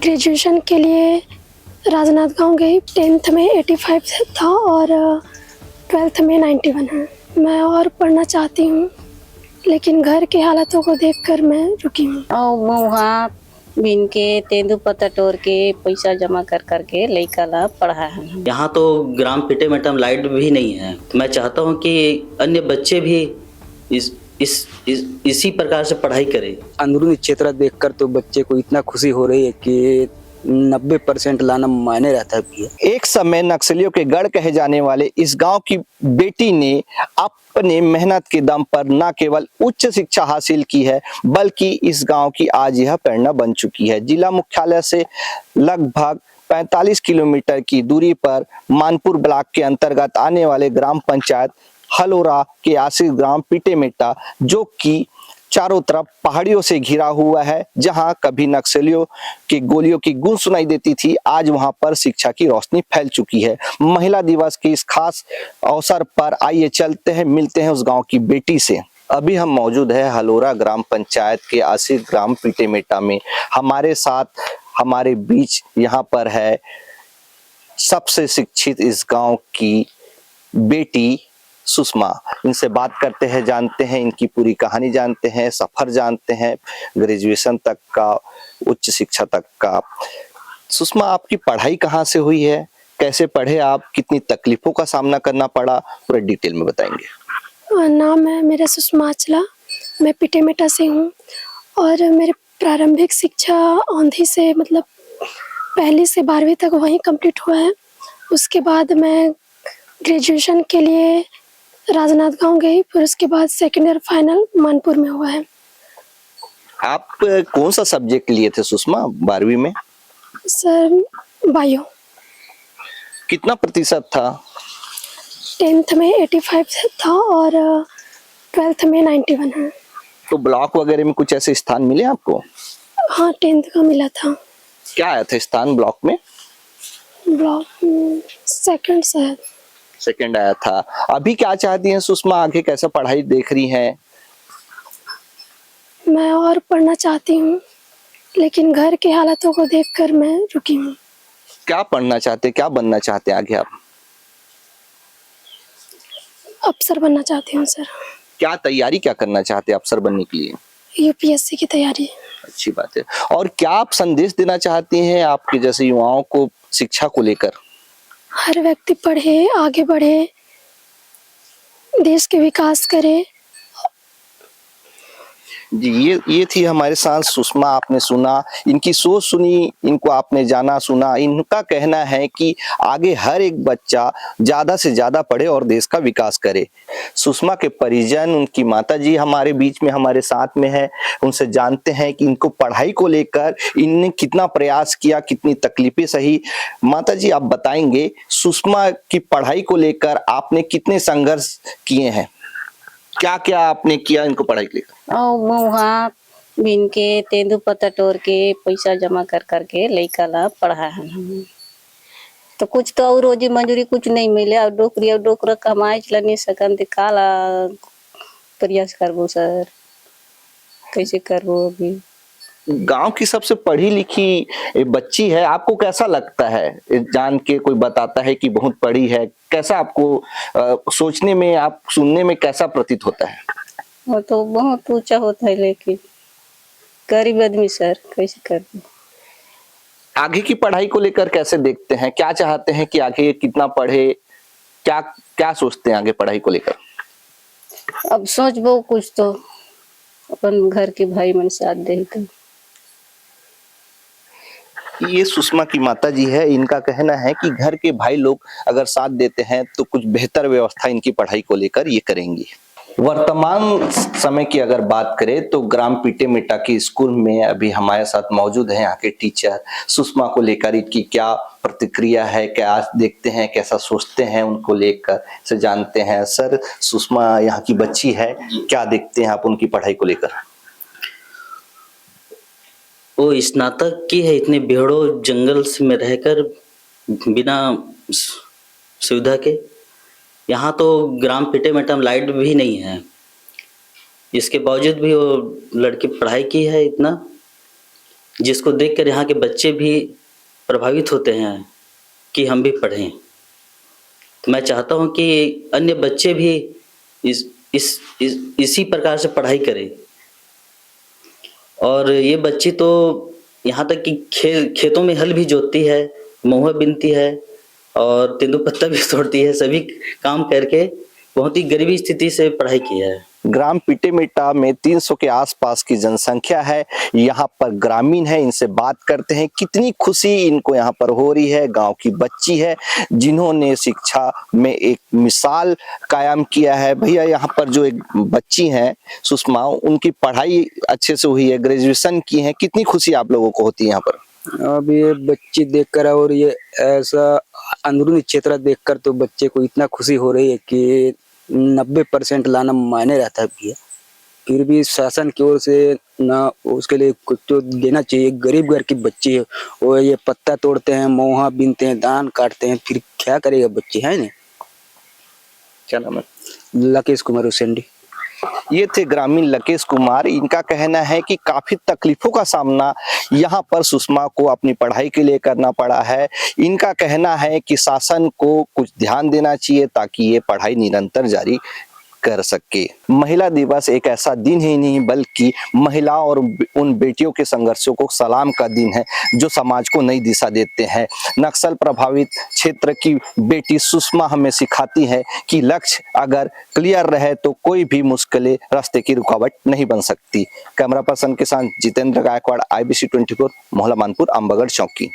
Graduation के लिए राजनांदगांव गई। 10th में 85 था और 12th में 91 है। मैं और पढ़ना चाहती हूँ, लेकिन घर के हालातों को देखकर मैं रुकी हूँ। वहाँ बिन के तेंदु पत्ता तोड़ के पैसा जमा कर करके लड़का ला पढ़ा है। यहाँ तो ग्राम पिटे मेटम लाइट भी नहीं है। मैं चाहता हूँ कि अन्य बच्चे भी इसी प्रकार से पढ़ाई करें। अंदरूनी क्षेत्र देखकर तो बच्चे को इतना खुशी हो रही है कि 90% लाना मायने रहता है। एक समय नक्सलियों के गढ़ कहे जाने वाले इस गांव की बेटी ने अपने मेहनत के दम पर न केवल उच्च शिक्षा हासिल की है, बल्कि इस गांव की आज यह प्रेरणा बन चुकी है। जिला मुख्यालय से लगभग 45 किलोमीटर की दूरी पर मानपुर ब्लॉक के अंतर्गत आने वाले ग्राम पंचायत हलोरा के आश्रित ग्राम पिटेमेटा, जो कि चारों तरफ पहाड़ियों से घिरा हुआ है, जहां कभी नक्सलियों की गोलियों की गूंज सुनाई देती थी, आज वहां पर शिक्षा की रोशनी फैल चुकी है। महिला दिवस के इस खास अवसर पर आइए चलते हैं, मिलते हैं उस गांव की बेटी से। अभी हम मौजूद है हलोरा ग्राम पंचायत के आश्रित ग्राम पिटेमेटा में। हमारे साथ हमारे बीच यहाँ पर है सबसे शिक्षित इस गांव की बेटी सुषमा। इनसे बात करते हैं, जानते हैं इनकी पूरी कहानी, जानते हैं सफर, जानते हैं ग्रेजुएशन तक का, उच्च शिक्षा तक का। सुषमा, आपकी पढ़ाई कहाँ से हुई है, कैसे पढ़े आप, कितनी तकलीफों का सामना करना पड़ा, पूरा डिटेल में बताएंगे। नाम है मेरा सुषमा अचला, मैं पिटेमेटा से हूँ और मेरे प्रारंभिक शिक्षा औंधी से मतलब पहली से 12वीं तक वहीं कंप्लीट हुआ है। उसके बाद मैं ग्रेजुएशन के लिए राजनांदगांव गई, फिर उसके बाद सेकेंड ईयर फाइनल मानपुर में हुआ है। आप कौन सा सब्जेक्ट लिए थे सुषमा 12वीं में? Sir bio. कितना प्रतिशत था? 10th में 85 था और 12th में 91 है। तो ब्लॉक वगैरह में कुछ ऐसे स्थान मिले आपको? हाँ, 10th का मिला था। क्या आया था स्थान ब्लॉक में? ब्लॉक सेकंड शायद। सेकंड आया था। अभी क्या चाहती हैं सुषमा, आगे कैसा पढ़ाई देख रही हैं? मैं और पढ़ना चाहती हूँ, लेकिन घर के हालातों को देखकर मैं रुकी हूँ। क्या पढ़ना चाहते, क्या बनना चाहते हैं आगे आप? अफसर बनना चाहती हूँ सर। क्या तैयारी क्या करना चाहते हैं अफसर बनने के लिए? यूपीएससी की तैयारी। अच्छी बात है। और क्या आप संदेश देना चाहती हैं आपके जैसे युवाओं को शिक्षा को लेकर? हर व्यक्ति पढ़े, आगे बढ़े, देश के विकास करे। जी, ये थी हमारे साथ सुषमा। आपने सुना, इनकी सोच सुनी, इनको आपने जाना सुना। इनका कहना है कि आगे हर एक बच्चा ज्यादा से ज्यादा पढ़े और देश का विकास करे। सुषमा के परिजन, उनकी माताजी हमारे बीच में, हमारे साथ में है। उनसे जानते हैं कि इनको पढ़ाई को लेकर इनने कितना प्रयास किया, कितनी तकलीफें सही। माताजी, आप बताएंगे सुषमा की पढ़ाई को लेकर आपने कितने संघर्ष किए हैं, क्या क्या आपने किया इनको पढ़ाई के लेकर? वहाँ बिन के तेंदु पत्ता तोड़ के पैसा जमा कर करके लड़का ला पढ़ा है। तो कुछ तो और रोजी मंजूरी कुछ नहीं मिले और डोकरा कमाए चला नहीं सकन, तो काला प्रयास करबो सर, कैसे करबो। अभी गांव की सबसे पढ़ी लिखी बच्ची है, आपको कैसा लगता है जान के? कोई बताता है कि बहुत पढ़ी है, कैसा आपको सोचने में, आप सुनने में कैसा प्रतीत होता है? वो तो बहुत ऊंचा होता है, लेकिन गरीब आदमी सर कैसे कर। आगे की पढ़ाई को लेकर कैसे देखते हैं, क्या चाहते हैं कि आगे कितना पढ़े, क्या क्या सोचते हैं आगे पढ़ाई को लेकर? अब सोचबो कुछ तो अपन घर के भाई मन साथ दे। तो ये सुषमा की माता जी है। इनका कहना है कि घर के भाई लोग अगर साथ देते हैं तो कुछ बेहतर व्यवस्था इनकी पढ़ाई को लेकर ये करेंगी। वर्तमान समय की अगर बात करें तो ग्राम पिटेमेटा के स्कूल में अभी हमारे साथ मौजूद हैं यहाँ के टीचर। सुषमा को लेकर इनकी क्या प्रतिक्रिया है, क्या देखते हैं, कैसा सोचते हैं उनको लेकर, से जानते हैं। सर, सुषमा यहाँ की बच्ची है, क्या देखते हैं आप उनकी पढ़ाई को लेकर? वो स्नातक की है, इतने भेड़ों जंगल में रहकर बिना सुविधा के। यहाँ तो ग्राम पिटेमेटा में लाइट भी नहीं है, इसके बावजूद भी वो लड़की पढ़ाई की है इतना। जिसको देखकर यहाँ के बच्चे भी प्रभावित होते हैं कि हम भी पढ़ें। तो मैं चाहता हूँ कि अन्य बच्चे भी इसी प्रकार से पढ़ाई करें। और ये बच्ची तो यहाँ तक कि खेतों में हल भी जोतती है, महुआ बीनती है और तेंदुपत्ता भी तोड़ती है। सभी काम करके बहुत ही गरीबी स्थिति से पढ़ाई की है। ग्राम पिटेमेटा में 300 के आसपास की जनसंख्या है। यहाँ पर ग्रामीण है, इनसे बात करते हैं कितनी खुशी इनको यहाँ पर हो रही है। गांव की बच्ची है जिन्होंने शिक्षा में एक मिसाल कायम किया है। भैया, यहाँ पर जो एक बच्ची हैं सुषमा, उनकी पढ़ाई अच्छे से हुई है, ग्रेजुएशन की है, कितनी खुशी आप लोगों को होती है यहाँ पर? अब ये बच्ची देखकर और ये ऐसा अंदरूनी क्षेत्र देखकर तो बच्चे को इतना खुशी हो रही है कि 90% लाना मायने रहता है भैया। फिर भी शासन की ओर से ना उसके लिए कुछ तो देना चाहिए। गरीब घर की बच्ची है, वो ये पत्ता तोड़ते हैं, मोहा बीनते हैं, धान काटते हैं, फिर क्या करेगा बच्ची, है ना? क्या नाम है? लकेश कुमार हुसैन। ये थे ग्रामीण लकेश कुमार। इनका कहना है कि काफी तकलीफों का सामना यहाँ पर सुषमा को अपनी पढ़ाई के लिए करना पड़ा है। इनका कहना है कि शासन को कुछ ध्यान देना चाहिए ताकि ये पढ़ाई निरंतर जारी कर सके। महिला दिवस एक ऐसा दिन ही नहीं बल्कि महिलाओं और उन बेटियों के संघर्षों को सलाम का दिन है जो समाज को नई दिशा देते हैं। नक्सल प्रभावित क्षेत्र की बेटी सुषमा हमें सिखाती है कि लक्ष्य अगर क्लियर रहे तो कोई भी मुश्किलें रास्ते की रुकावट नहीं बन सकती। कैमरा पर्सन के साथ जितेंद्र गायकवाड़, IBC 24, मोहला मानपुर, अम्बागढ़ चौकी।